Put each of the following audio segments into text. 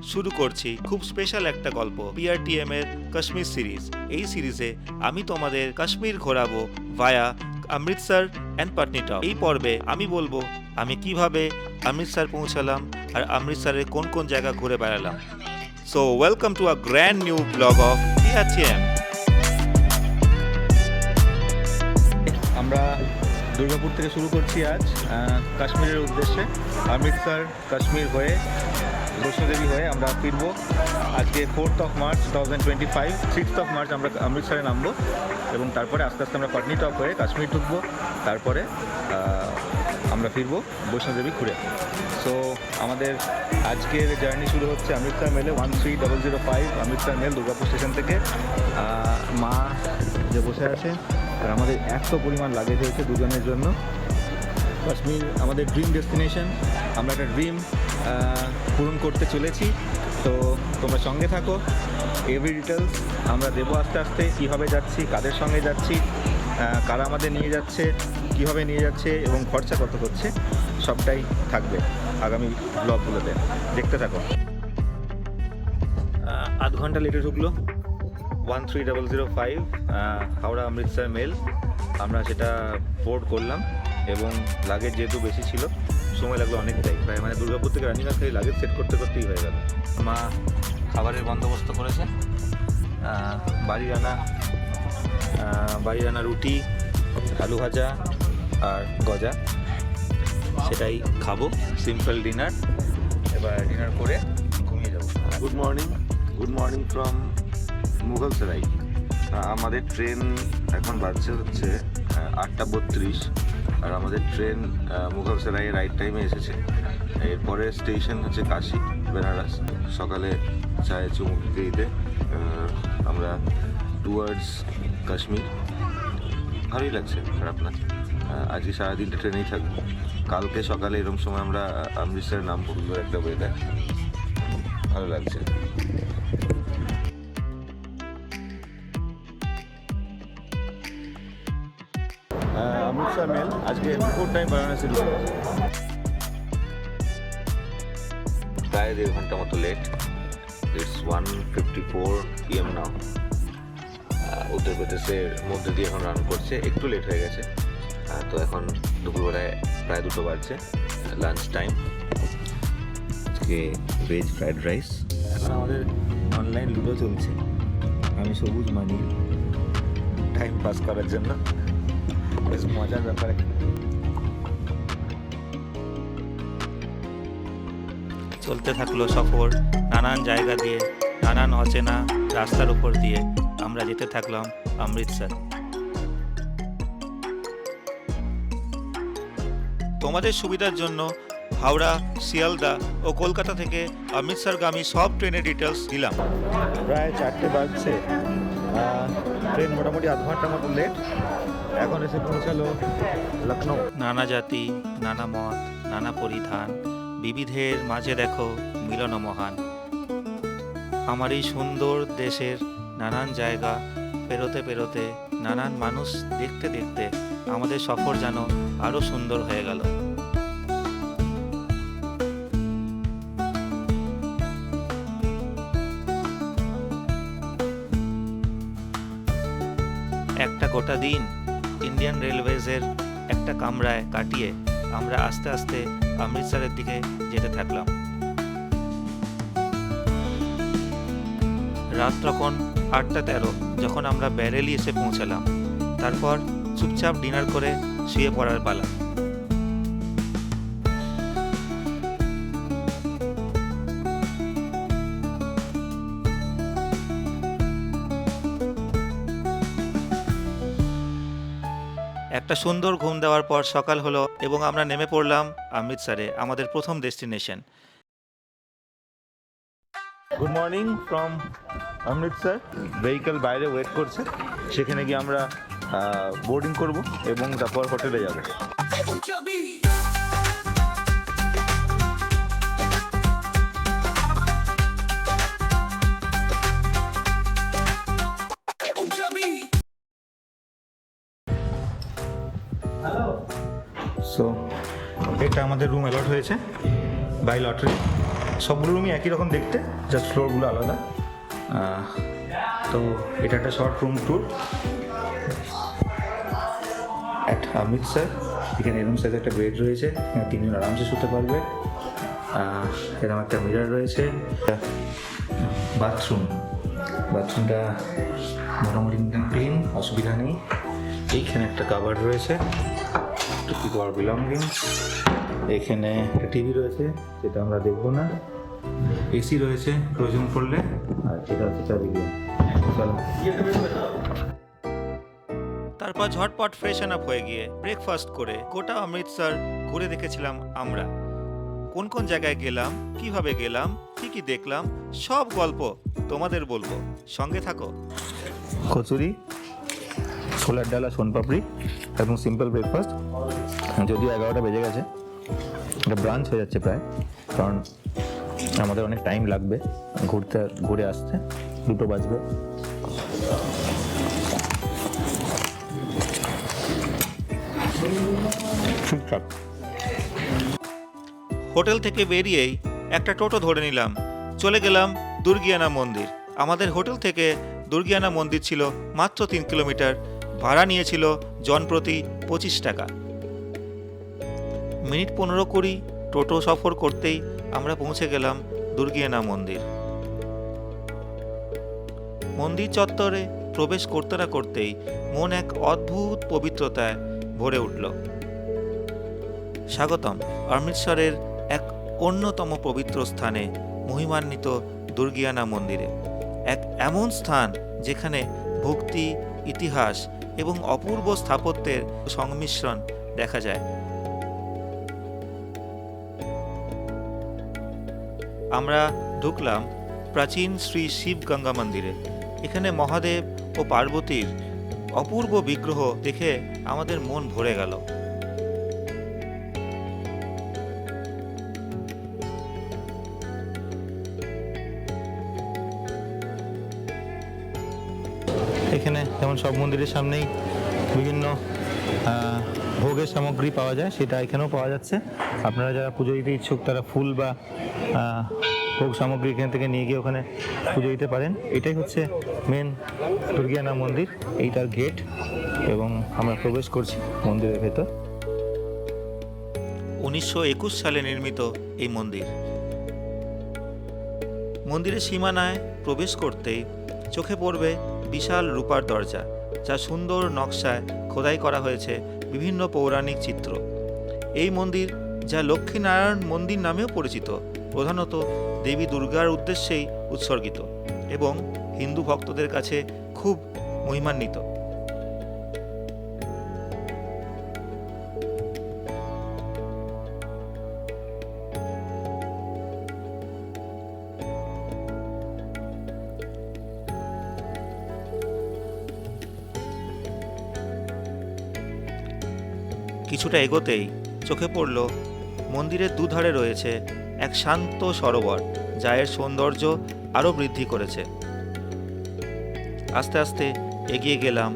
শুরু করছি খুব স্পেশাল একটা গল্প PRTM এর কাশ্মীর সিরিজ। এই সিরিজে আমি তোমাদের কাশ্মীর ঘোরাবো ভায়া অমৃতসর অ্যান্ড পাটনিটপ। এই পর্বে আমি বলবো আমি কিভাবে অমৃতসর পৌঁছালাম আর অমৃতসরের কোন কোন জায়গা ঘুরে বেড়ালাম। So welcome to a grand new blog of PRTM। আমরা দুর্গাপুর থেকে শুরু করছি আজ কাশ্মীরের উদ্দেশ্যে। অমৃতসর কাশ্মীর হয়ে বৈষ্ণোদেবী হয়ে আমরা ফিরবো আজকে 4th March 2025। 6th March আমরা অমৃতসরে নামবো এবং তারপরে আস্তে আস্তে আমরা পাটনিটপ হয়ে কাশ্মীর ঢুকবো, তারপরে আমরা ফিরবো বৈষ্ণোদেবী ঘুরে। সো আমাদের আজকের জার্নি শুরু হচ্ছে অমৃতসর মেলে 13005 অমৃতসর মেল দুর্গাপুর স্টেশন থেকে। মা যে বসে আছে আর আমাদের এত পরিমাণ লাগেজ হয়েছে দুজনের জন্য। কাশ্মীর আমাদের ড্রিম ডেস্টিনেশন, আমরা একটা ড্রিম পূরণ করতে চলেছি। তো তোমরা সঙ্গে থাকো, এভরি ডিটেলস আমরা দেবো আস্তে আস্তে, কীভাবে যাচ্ছি, কাদের সঙ্গে যাচ্ছি, কারা আমাদের নিয়ে যাচ্ছে, কীভাবে নিয়ে যাচ্ছে এবং খরচা কত হচ্ছে, সবটাই থাকবে আগামী ব্লগগুলোতে। দেখতে থাকো। আধ ঘন্টা লেটে ঢুকলো 13005 হাওড়া অমৃতসর মেল। আমরা সেটা বোর্ড করলাম এবং লাগেজ যেহেতু বেশি ছিল সময় লাগলো অনেকটাই, প্রায় মানে দুর্গাপুর থেকে রানিঘাট থেকে লাগেজ সেট করতে করতেই হয়ে গেল। মা খাবারের বন্দোবস্ত করেছে, বাড়ি রান্না রুটি, আলু ভাজা আর গজা, সেটাই খাবো। সিম্পল ডিনার, এবার ডিনার করে ঘুমিয়ে যাবো। Good morning from Mughalsarai. আমাদের ট্রেন এখন বাজছে হচ্ছে 8:32 আর আমাদের ট্রেন মুঘলসরাইয়ের রাইট টাইমে এসেছে। এরপরে স্টেশন হচ্ছে কাশি বেনারস। সকালে চায়ে চুমুক দিতে আমরা টুয়ার্ডস কাশ্মীর। ভালোই লাগছে, খারাপ না। আজকে সারাদিনটা ট্রেনেই থাকবো। কালকে সকালে এরকম সময় আমরা অমৃতসরের নাম সুন্দর একটা ওয়েদার, ভালো লাগছে। অমৃতসর মেল আজকে বিফোর টাইম বারাণসী ঢুকে গেছে। প্রায় 1.5 ঘন্টা মতো লেট। ইটস 1:54 PM নাও। উত্তরপ্রদেশের মধ্যে দিয়ে এখন রান করছে, একটু লেট হয়ে গেছে। তো এখন দুপুরবেলায় প্রায় 2টো বাজছে, লাঞ্চ টাইম। আজকে ভেজ ফ্রাইড রাইস। এখন আমাদের অনলাইন লুডো চলছে, আমি সবুজ মানি টাইম পাস করার জন্য। বেশ মজার ব্যাপার। চলতে থাকলো সফর নানান জায়গা দিয়ে, নানান অচেনা রাস্তার উপর দিয়ে আমরা যেতে থাকলাম অমৃতসর। তোমাদের সুবিধার জন্য হাওড়া, শিয়ালদা ও কলকাতা থেকে অমৃতসরগামী সব ট্রেনের ডিটেলস দিলাম। প্রায় 4টে বাজছে, ট্রেন মোটামুটি আধ ঘন্টার মতো লেট। এখন এসে পৌঁছালো লখনৌ। নানা জাতি, নানা মত, নানা পরিধান, বিবিধের মাঝে দেখো মিলন মহান। আমার এই সুন্দর দেশের নানান জায়গা পেরোতে পেরোতে, নানান মানুষ দেখতে দেখতে আমাদের সফর যেন আরও সুন্দর হয়ে গেল। একটা গোটা দিন ইন্ডিয়ান রেলওয়েজের একটা কামরায় কাটিয়ে আমরা আস্তে আস্তে অমৃতসরের দিকে যেতে থাকলাম। রাত তখন 8:13 যখন আমরা ব্যারেলি এসে পৌঁছালাম। তারপর চুপচাপ ডিনার করে শুয়ে পড়ার পালা। একটা সুন্দর ঘুম দেওয়ার পর সকাল হলো এবং আমরা নেমে পড়লাম অমৃতসরে, আমাদের প্রথম destination. Good morning from Amritsar. Vehicle বাইরে ওয়েট করছে, সেখানে গিয়ে আমরা বোর্ডিং করব এবং তারপর হোটেলে যাব। সো এটা আমাদের রুম অ্যালট হয়েছে বাই লটারি। সবগুলো রুমই একই রকম দেখতে, জাস্ট ফ্লোরগুলো আলাদা। তো এটা একটা short room tour at Amritsar. এখানে এরকম সাইজে একটা বেড রয়েছে, এখানে তিনজন আরামসে শুতে পারবে। এরকম একটা মিরর রয়েছে। বাথরুমটা মোটামুটি ক্লিন, অসুবিধা নেই। এইখানে একটা কাভার্ড রয়েছে টু কিপ আওয়ার বিলঙ্গিংস। এখানে একটা টিভি রয়েছে, যেটা আমরা দেখবো না। এসি রয়েছে প্রয়োজন পড়লে। আর এটা হচ্ছে প্যাভিলিয়ন। চলো। তারপর ঝটপট ফ্রেশন আপ হয়ে গিয়ে ব্রেকফাস্ট করে গোটা অমৃতসর ঘুরে দেখেছিলাম আমরা। কোন কোন জায়গায় গেলাম, কিভাবে গেলাম, কি কি দেখলাম, সব গল্প তোমাদের বলবো, সঙ্গে থাকো। কচুরি, ছোলার ডাল আর সোনপাপড়ি, একদম সিম্পল ব্রেকফাস্ট। যদিও 11টা বেজে গেছে, এটা ব্রাঞ্চ হয়ে যাচ্ছে প্রায়, কারণ আমাদের অনেক টাইম লাগবে ঘুরে আসতে। 2টো বাজবে। ঠিকঠাক। হোটেল থেকে বেরিয়েই একটা টোটো ধরে নিলাম, চলে গেলাম দুর্গিয়ানা মন্দির। আমাদের হোটেল থেকে দুর্গিয়ানা মন্দির ছিল মাত্র 3 কিলোমিটার, ভাড়া নিয়েছিল জনপ্রতি 25 টাকা। মিনিট 15-20 টোটো সফর করতেই আমরা পৌঁছে গেলাম দুর্গিয়ানা মন্দির। মন্দির চত্বরে প্রবেশ করতে না করতেই মন এক অদ্ভুত পবিত্রতায় ভরে উঠল। স্বাগতম অমৃতসরের এক অন্যতম পবিত্র স্থানে, মহিমান্বিত দুর্গিয়ানা মন্দিরে। এক এমন স্থান যেখানে ভক্তি, ইতিহাস এবং অপূর্ব স্থাপত্যের সংমিশ্রণ দেখা যায়। আমরা ঢুকলাম প্রাচীন শ্রী শিব গঙ্গা মন্দিরে। এখানে মহাদেব ও পার্বতীর অপূর্ব বিগ্রহ দেখে আমাদের মন ভরে গেল। এখানে যেমন সব মন্দিরের সামনেই বিভিন্ন ভোগের সামগ্রী পাওয়া যায়, সেটা এখানেও পাওয়া যাচ্ছে। আপনারা যারা পুজো দিতে ইচ্ছুক তারা ফুল বা ভোগ সামগ্রী এখান থেকে নিয়ে গিয়ে ওখানে পুজো দিতে পারেন। এটাই হচ্ছে মেন দুর্গিয়ানা মন্দির, এইটার গেট, এবং আমরা প্রবেশ করছি মন্দিরের ভেতর। 1921 সালে নির্মিত এই মন্দির। মন্দিরের সীমানায় প্রবেশ করতেই চোখে পড়বে বিশাল রূপার দরজা, যা সুন্দর নকশায় খোদাই করা হয়েছে বিভিন্ন পৌরাণিক চিত্র। এই মন্দির, যা লক্ষ্মীনারায়ণ মন্দির নামেও পরিচিত, প্রধানত দেবী দুর্গার উদ্দেশ্যেই উৎসর্গিত এবং হিন্দু ভক্তদের কাছে খুব মহিমান্বিত। কিছুটা এগোতেই চোখে পড়ল মন্দিরের দুধারে রয়েছে এক শান্ত সরোবর, যা এর সৌন্দর্য আরও বৃদ্ধি করেছে। আস্তে আস্তে এগিয়ে গেলাম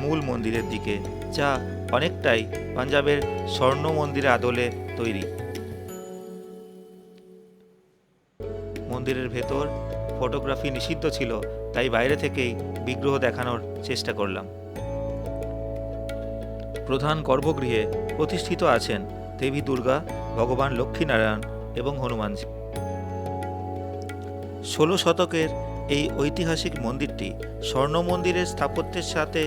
মূল মন্দিরের দিকে, যা অনেকটাই পাঞ্জাবের স্বর্ণ মন্দিরের আদলে তৈরি। মন্দিরের ভেতর ফটোগ্রাফি নিষিদ্ধ ছিল, তাই বাইরে থেকেই বিগ্রহ দেখানোর চেষ্টা করলাম। প্রধান গর্ভগৃহে প্রতিষ্ঠিত আছেন দেবী দুর্গা, ভগবান লক্ষ্মীনারায়ণ এবং হনুমানজি। 16 শতকের এই ঐতিহাসিক মন্দিরটি স্বর্ণ মন্দিরের স্থাপত্যের সাথে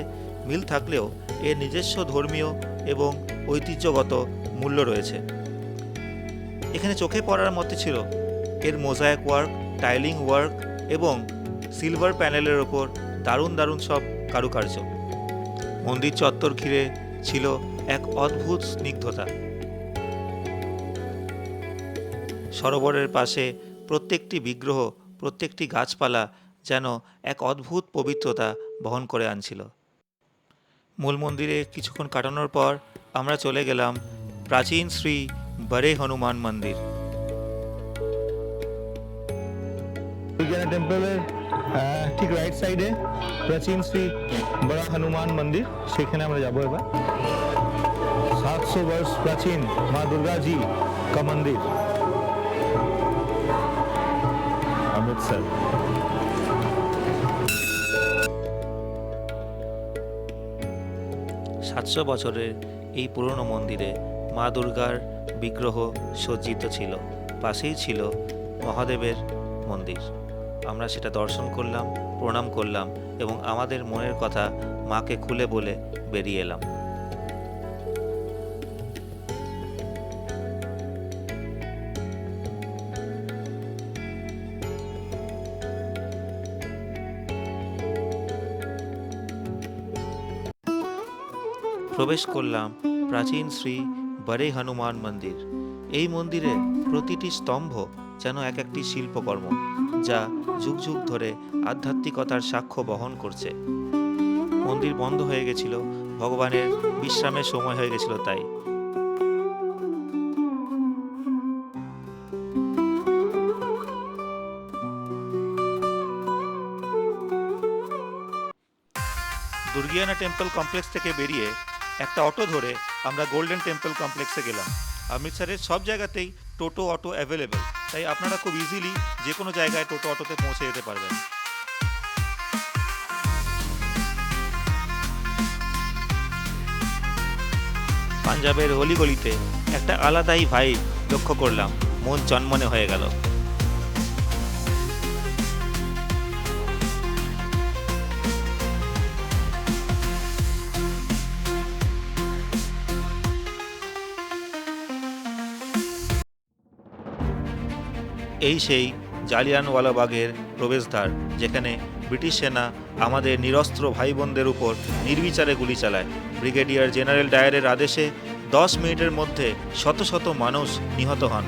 মিল থাকলেও এর নিজস্ব ধর্মীয় এবং ঐতিহ্যগত মূল্য রয়েছে। এখানে চোখে পড়ার মতো ছিল এর মোজাইক ওয়ার্ক, টাইলিং ওয়ার্ক এবং সিলভার প্যানেলের ওপর দারুণ দারুণ সব কারুকার্য। মন্দির চত্বর ঘিরে ছিল এক অদ্ভুত স্নিগ্ধতা। সরোবরের পাশে প্রত্যেকটি বিগ্রহ, প্রত্যেকটি গাছপালা যেন এক অদ্ভুত পবিত্রতা বহন করে আনছিল। মূল মন্দিরে কিছুক্ষণ কাটানোর পর আমরা চলে গেলাম প্রাচীন শ্রী বড়ে হনুমান মন্দির। দুর্গিয়ানা টেম্পলের ঠিক রাইট সাইডে প্রাচীন শ্রী বড়া হনুমান মন্দির, সেখানে আমরা যাবো এবার। 700 वर्ष प्राचीन माँ दुर्गा जी का मंदिर। অমৃতসর। সাতশো বছরের এই পুরনো মন্দিরে মা দুর্গার বিগ্রহ সজ্জিত ছিল, পাশেই ছিল মহাদেবের মন্দির। আমরা সেটা দর্শন করলাম, প্রণাম করলাম এবং আমাদের মনের কথা মাকে খুলে বলে বেরিয়ে এলাম। প্রবেশ করলাম প্রাচীন শ্রী বড়ে হনুমান মন্দির। এই মন্দিরের প্রতিটি স্তম্ভ যেন এক একটি শিল্পকর্ম, যা যুগ যুগ ধরে আধ্যাত্মিকতার সাক্ষ্য বহন করছে। মন্দির বন্ধ হয়ে গেছিল, ভগবানের বিশ্রামের সময় হয়ে গেছিল তাই। দুর্গিয়ানা টেম্পল কমপ্লেক্স থেকে বেরিয়ে একটা অটো ধরে আমরা গোল্ডেন টেম্পল কমপ্লেক্সে গেলাম। অমৃতসরের সব জায়গাতেই টোটো অটো অ্যাভেলেবেল, তাই আপনারা খুব ইজিলি যে কোনো জায়গায় টোটো অটোতে পৌঁছে যেতে পারবেন। পাঞ্জাবের অলিগলিতে একটা আলাদাই ভাইব লক্ষ্য করলাম, মন চনমনে হয়ে গেল। এই সেই জালিয়ানওয়ালাবাগের প্রবেশদ্বার, যেখানে ব্রিটিশ সেনা আমাদের নিরস্ত্র ভাই বোনদের উপর নির্বিচারে গুলি চালায়। ব্রিগেডিয়ার জেনারেল ডায়ারের আদেশে 10 মিনিটের মধ্যে শত শত মানুষ নিহত হন।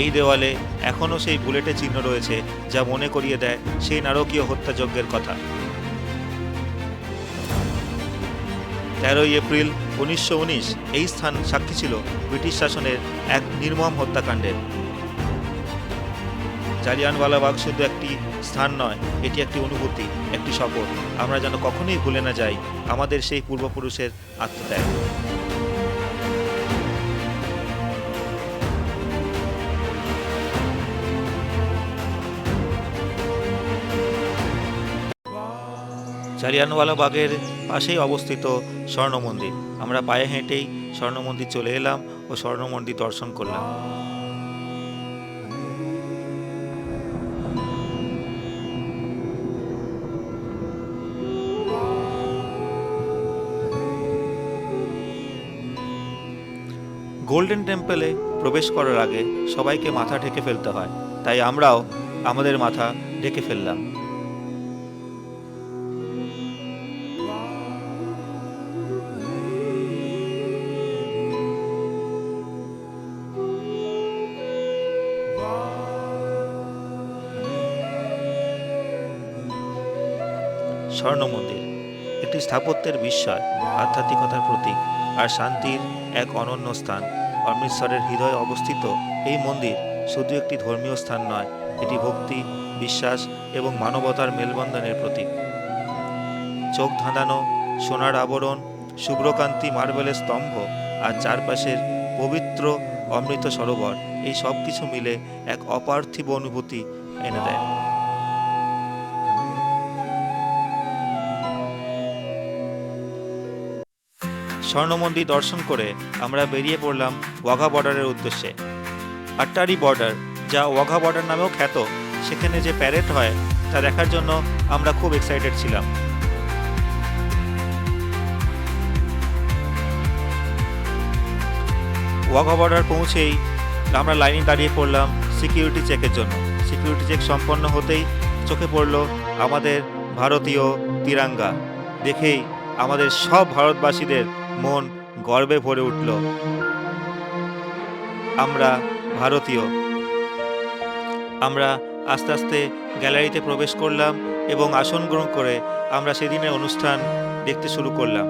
এই দেওয়ালে এখনও সেই বুলেটের চিহ্ন রয়েছে, যা মনে করিয়ে দেয় সেই নারকীয় হত্যাযজ্ঞের কথা। 13 এপ্রিল 1919 এই স্থান সাক্ষী ছিল ব্রিটিশ শাসনের এক নির্মম হত্যাকাণ্ডের। জালিয়ানওয়ালাবাগ শুধু একটি স্থান নয়, এটি একটি অনুভূতি, একটি শপথ। আমরা যেন কখনোই ভুলে না যাই আমাদের সেই পূর্বপুরুষের আত্মত্যাগ। জালিয়ানওয়ালাবাগের পাশেই অবস্থিত স্বর্ণ মন্দির। আমরা পায়ে হেঁটেই স্বর্ণ মন্দির চলে এলাম ও স্বর্ণ মন্দির দর্শন করলাম। গোল্ডেন টেম্পলে প্রবেশ করার আগে সবাইকে মাথা ঢেকে ফেলতে হয়, তাই আমরাও আমাদের মাথা ঢেকে ফেললাম। স্বর্ণ মন্দির একটি স্থাপত্যের বিস্ময়, আধ্যাত্মিকতার প্রতীক আর শান্তির এক অনন্য স্থান। অমৃতসরের হৃদয়ে অবস্থিত এই মন্দির শুধু একটি ধর্মীয় স্থান নয়, এটি ভক্তি, বিশ্বাস এবং মানবতার মেলবন্ধনের প্রতীক। চোখ ধাঁধানো সোনার আবরণ, শুভ্রকান্তি মার্বেলের স্তম্ভ আর চারপাশের পবিত্র অমৃত সরোবর, এই সব কিছু মিলে এক অপার্থিব অনুভূতি এনে দেয়। স্বর্ণ মন্দির দর্শন করে আমরা বেরিয়ে পড়লাম ওয়াঘা বর্ডারের উদ্দেশ্যে। আট্টারি বর্ডার, যা ওয়াঘা বর্ডার নামেও খ্যাত, সেখানে যে প্যারেড হয় তা দেখার জন্য আমরা খুব এক্সাইটেড ছিলাম। ওয়াঘা বর্ডার পৌঁছেই আমরা লাইনে দাঁড়িয়ে পড়লাম সিকিউরিটি চেকের জন্য। সিকিউরিটি চেক সম্পন্ন হতেই চোখে পড়ল আমাদের ভারতীয় তিরঙ্গা। দেখেই আমাদের সব ভারতবাসীদের মন গর্বে ভরে উঠল। আমরা ভারতীয়। আমরা আস্তে আস্তে গ্যালারিতে প্রবেশ করলাম এবং আসন গ্রহণ করে আমরা সেদিনের অনুষ্ঠান দেখতে শুরু করলাম।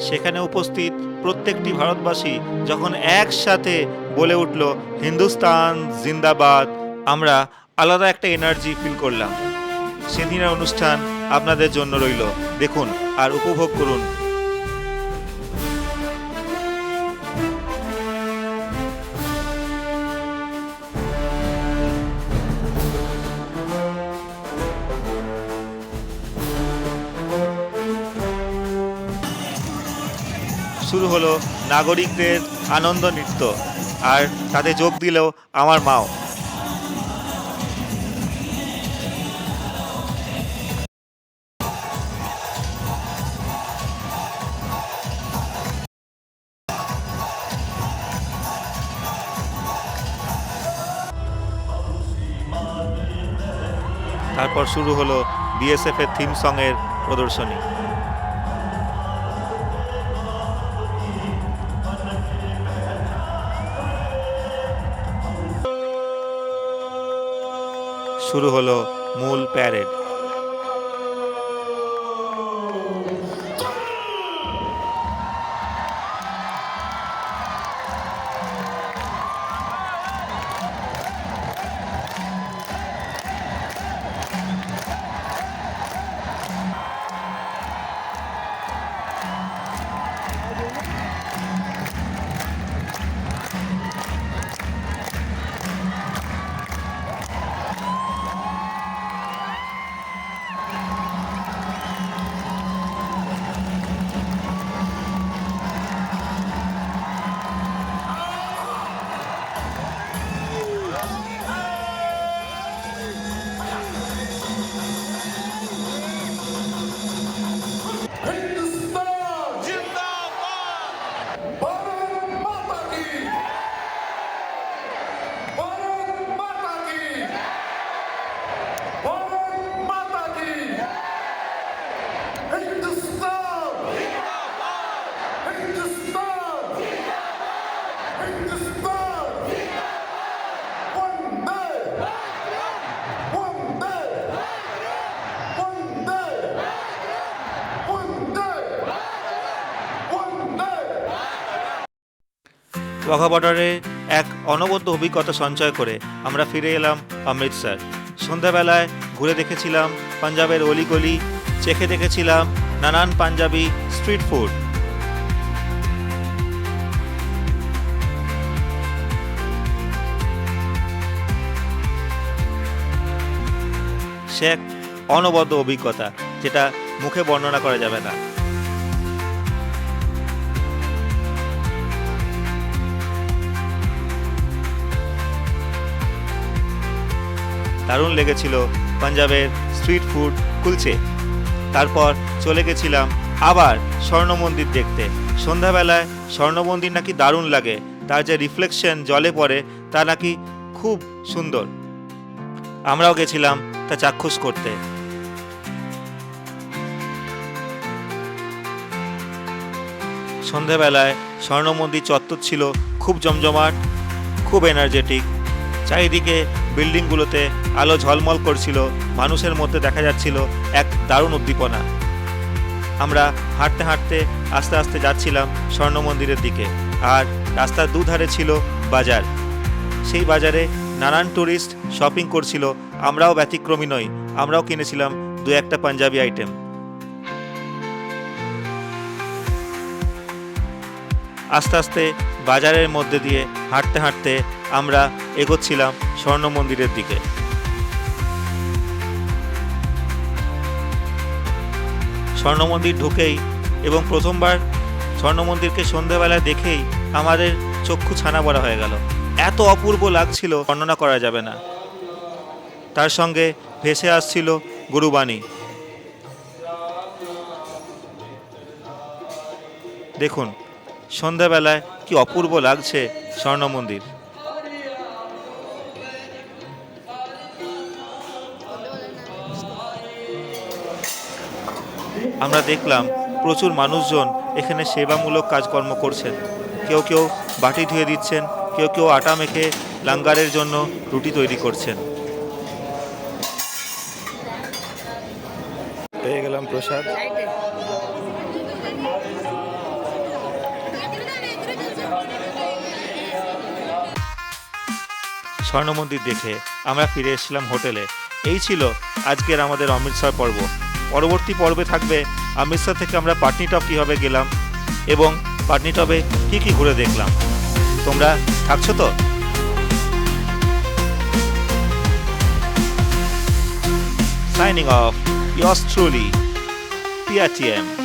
সেখানে উপস্থিত প্রত্যেকটি ভারতবাসী যখন একসাথে বলে উঠল হিন্দুস্তান জিন্দাবাদ, আমরা আলাদা একটা এনার্জি ফিল করলাম। সেদিনের অনুষ্ঠান আপনাদের জন্য রইল, দেখুন আর উপভোগ করুন। শুরু হলো নাগরিকদের আনন্দ নৃত্য, আর তাতে যোগ দিলেও আমার মাও। তারপর শুরু হলো বিএসএফ এর থিম সং এর প্রদর্শনী। শুরু হলো মূল প্যারেড। ওয়াঘা বর্ডারে এক অনবদ্য অভিজ্ঞতা সঞ্চয় করে আমরা ফিরে এলাম অমৃতসর। সন্ধ্যাবেলায় ঘুরে দেখেছিলাম পাঞ্জাবের অলিগলি, চেখে দেখেছিলাম নানান পাঞ্জাবি স্ট্রিট ফুড। সে এক অনবদ্য অভিজ্ঞতা, যেটা মুখে বর্ণনা করা যাবে না। দারুণ লেগেছিল পাঞ্জাবের স্ট্রিট ফুড কুলচে। তারপর চলে গেছিলাম আবার স্বর্ণ মন্দির দেখতে। সন্ধ্যাবেলায় স্বর্ণ মন্দির নাকি দারুণ লাগে, তার যে রিফ্লেকশন জলে পড়ে তা নাকি খুব সুন্দর। আমরাও গেছিলাম তা চাক্ষুষ করতে। সন্ধ্যাবেলায় স্বর্ণ মন্দির চত্বর ছিল খুব জমজমাট, খুব এনার্জেটিক। চারিদিকে বিল্ডিংগুলোতে আলো ঝলমল করছিল, মানুষের মধ্যে দেখা যাচ্ছিল এক দারুণ উদ্দীপনা। আমরা হাঁটতে হাঁটতে আস্তে আস্তে যাচ্ছিলাম স্বর্ণ মন্দিরের দিকে, আর রাস্তার দুধারে ছিল বাজার। সেই বাজারে নানান টুরিস্ট শপিং করছিল, আমরাও ব্যতিক্রমী নই, আমরাও কিনেছিলাম দু একটা পাঞ্জাবি আইটেম। আস্তে আস্তে বাজারের মধ্যে দিয়ে হাঁটতে হাঁটতে আমরা এগোচ্ছিলাম স্বর্ণ মন্দিরের দিকে। স্বর্ণ মন্দির ঢুকেই এবং প্রথমবার স্বর্ণ মন্দিরকে সন্ধ্যাবেলায় দেখেই আমাদের চক্ষু ছানা বড়া হয়ে গেল। এত অপূর্ব লাগছিল, বর্ণনা করা যাবে না। তার সঙ্গে ভেসে আসছিল গুরুবাণী। দেখুন সন্ধ্যাবেলায় কি অপূর্ব লাগছে স্বর্ণ মন্দির। আমরা দেখলাম প্রচুর মানুষজন এখানে সেবামূলক কাজকর্ম করছেন। কেউ কেউ বাটি ধুয়ে দিচ্ছেন, কেউ কেউ আটা মেখে লাঙ্গারের জন্য রুটি তৈরি করছেন। পেয়ে গেলাম প্রসাদ। স্বর্ণ মন্দির দেখে আমরা ফিরে এসেছিলাম হোটেলে। এই ছিল আজকের আমাদের অমৃতসর পর্ব। পরবর্তী পর্বে থাকবে অমৃতসর থেকে আমরা পাটনিটপ কীভাবে গেলাম এবং পাটনিটপে কী কী ঘুরে দেখলাম। তোমরা থাকছো তো? Signing off, yours truly, PRTM.